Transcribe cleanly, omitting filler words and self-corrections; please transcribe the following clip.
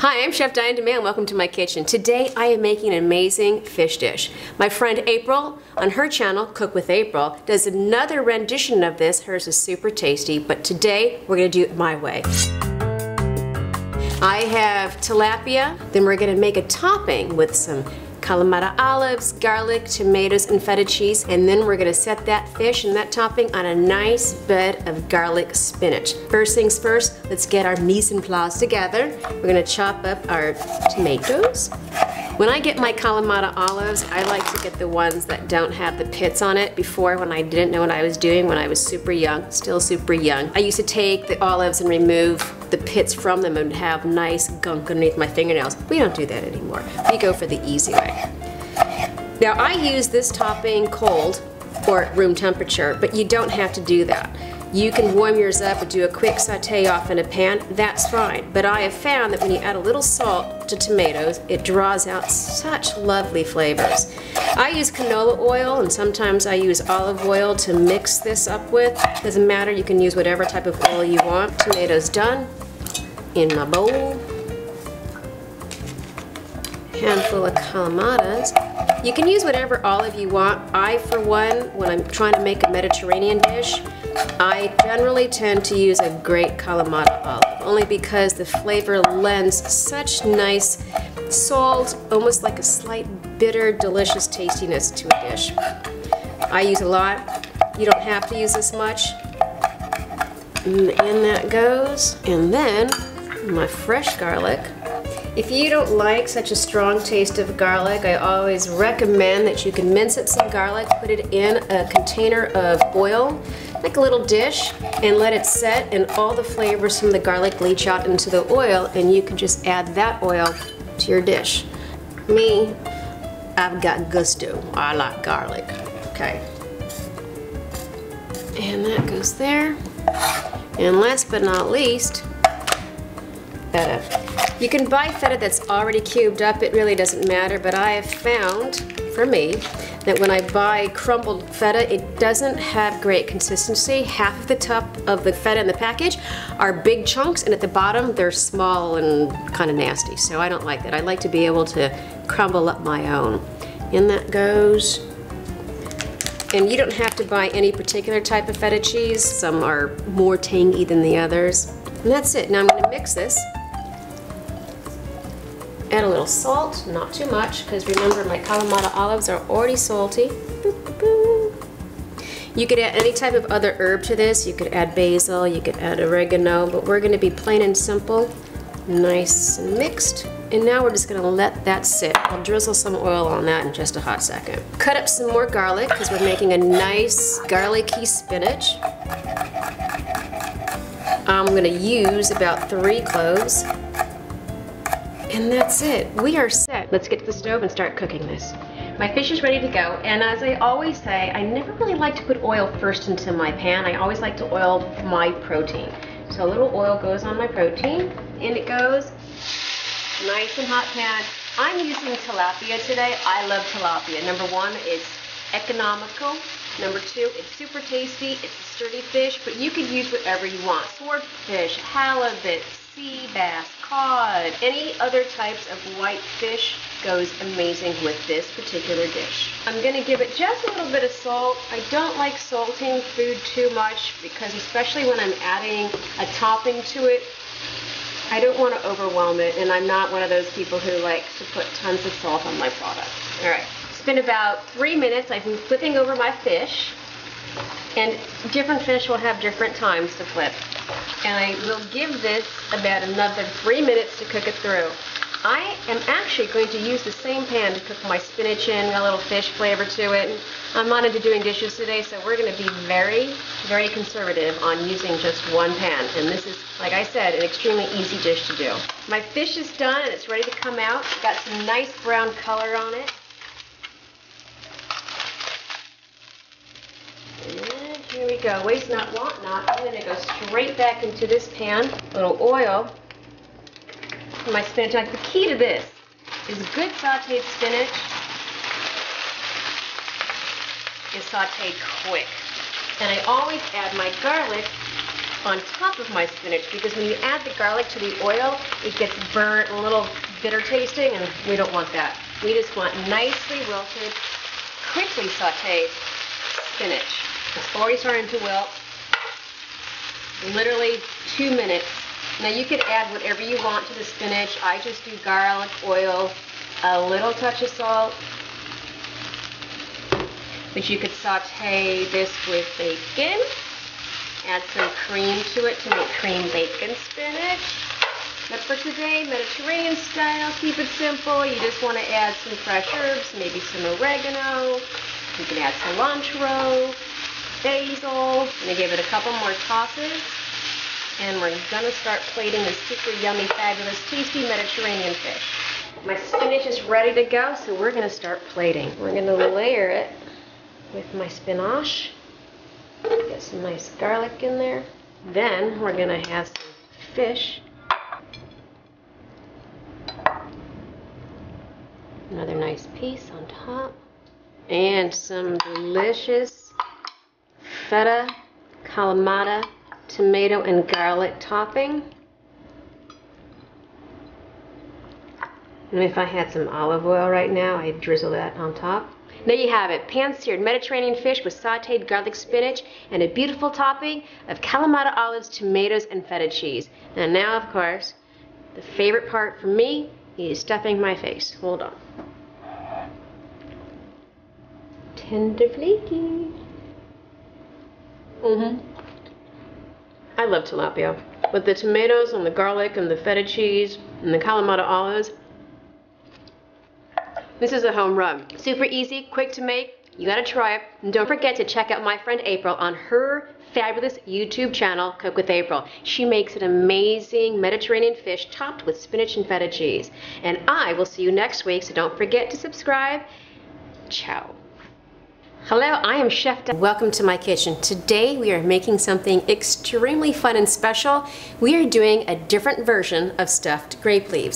Hi, I'm Chef Diane and welcome to my kitchen. Today I am making an amazing fish dish. My friend April, on her channel, Cook with April, does another rendition of this. Hers is super tasty, but today we're going to do it my way. I have tilapia, then we're going to make a topping with some kalamata olives, garlic, tomatoes, and feta cheese, and then we're going to set that fish and that topping on a nice bed of garlic spinach. First things first, let's get our mise en place together. We're going to chop up our tomatoes. When I get my kalamata olives, I like to get the ones that don't have the pits on it. Before, when I didn't know what I was doing, when I was super young, still super young, I used to take the olives and remove the pits from them and have nice gunk underneath my fingernails. We don't do that anymore. We go for the easy way. Now I use this topping cold or at room temperature, but you don't have to do that. You can warm yours up and do a quick saute off in a pan, that's fine. But I have found that when you add a little salt to tomatoes, it draws out such lovely flavors. I use canola oil and sometimes I use olive oil to mix this up with. Doesn't matter, you can use whatever type of oil you want. Tomatoes done. In my bowl. Handful of kalamatas. You can use whatever olive you want. I, for one, when I'm trying to make a Mediterranean dish, I generally tend to use a great kalamata olive, only because the flavor lends such nice salt, almost like a slight bitter, delicious tastiness to a dish. I use a lot. You don't have to use this much. And that goes. And then my fresh garlic. If you don't like such a strong taste of garlic, I always recommend that you can mince up some garlic, put it in a container of oil, like a little dish, and let it set, and all the flavors from the garlic leach out into the oil, and you can just add that oil to your dish. Me, I've got gusto. I like garlic. Okay. And that goes there. And last but not least, feta. You can buy feta that's already cubed up, it really doesn't matter, but I have found, for me, that when I buy crumbled feta, it doesn't have great consistency. Half of the top of the feta in the package are big chunks, and at the bottom they're small and kind of nasty, so I don't like that. I like to be able to crumble up my own. In that goes. And you don't have to buy any particular type of feta cheese. Some are more tangy than the others. And that's it. Now I'm going to mix this. Add a little salt, not too much, because remember my kalamata olives are already salty. You could add any type of other herb to this. You could add basil, you could add oregano, but we're going to be plain and simple, nice and mixed. And now we're just going to let that sit. I'll drizzle some oil on that in just a hot second. Cut up some more garlic because we're making a nice garlicky spinach. I'm going to use about 3 cloves. And that's it. We are set. Let's get to the stove and start cooking this. My fish is ready to go, and as I always say, I never really like to put oil first into my pan. I always like to oil my protein. So a little oil goes on my protein, and it goes. Nice and hot pan. I'm using tilapia today. I love tilapia. Number 1, it's economical. Number 2, it's super tasty. It's a sturdy fish, but you could use whatever you want. Swordfish, halibut, sea bass, cod, any other types of white fish goes amazing with this particular dish. I'm going to give it just a little bit of salt. I don't like salting food too much because especially when I'm adding a topping to it, I don't want to overwhelm it, and I'm not one of those people who likes to put tons of salt on my product. Alright, it's been about 3 minutes. I've been flipping over my fish, and different fish will have different times to flip. And I will give this about another 3 minutes to cook it through. I am actually going to use the same pan to cook my spinach in, a little fish flavor to it. I'm not into doing dishes today, so we're going to be very, very conservative on using just one pan. And this is, like I said, an extremely easy dish to do. My fish is done and it's ready to come out. Got some nice brown color on it. And here we go. Waste not, want not. I'm going to go straight back into this pan. A little oil. My spinach. Now, the key to this is good sauteed spinach is sauteed quick. And I always add my garlic on top of my spinach because when you add the garlic to the oil, it gets burnt, a little bitter tasting, and we don't want that. We just want nicely wilted, quickly sauteed spinach. It's already starting to wilt. Literally 2 minutes. Now you could add whatever you want to the spinach. I just do garlic, oil, a little touch of salt. But you could saute this with bacon. Add some cream to it to make cream bacon spinach. But for today, Mediterranean style, keep it simple. You just want to add some fresh herbs, maybe some oregano. You can add cilantro, basil. I'm going to give it a couple more tosses. And we're going to start plating this super yummy, fabulous, tasty Mediterranean fish. My spinach is ready to go, so we're going to start plating. We're going to layer it with my spinach. Get some nice garlic in there. Then we're going to have some fish. Another nice piece on top. And some delicious feta, kalamata, tomato and garlic topping. And if I had some olive oil right now, I'd drizzle that on top. There you have it, pan-seared Mediterranean fish with sauteed garlic spinach and a beautiful topping of kalamata olives, tomatoes, and feta cheese. And now, of course, the favorite part for me is stuffing my face. Hold on. Tender flaky. I love tilapia. With the tomatoes and the garlic and the feta cheese and the kalamata olives, this is a home run. Super easy, quick to make. You gotta try it. And don't forget to check out my friend April on her fabulous YouTube channel, Cook with April. She makes an amazing Mediterranean fish topped with spinach and feta cheese. And I will see you next week, so don't forget to subscribe. Ciao. Hello, I am Chef Diane. Welcome to my kitchen. Today we are making something extremely fun and special. We are doing a different version of stuffed grape leaves.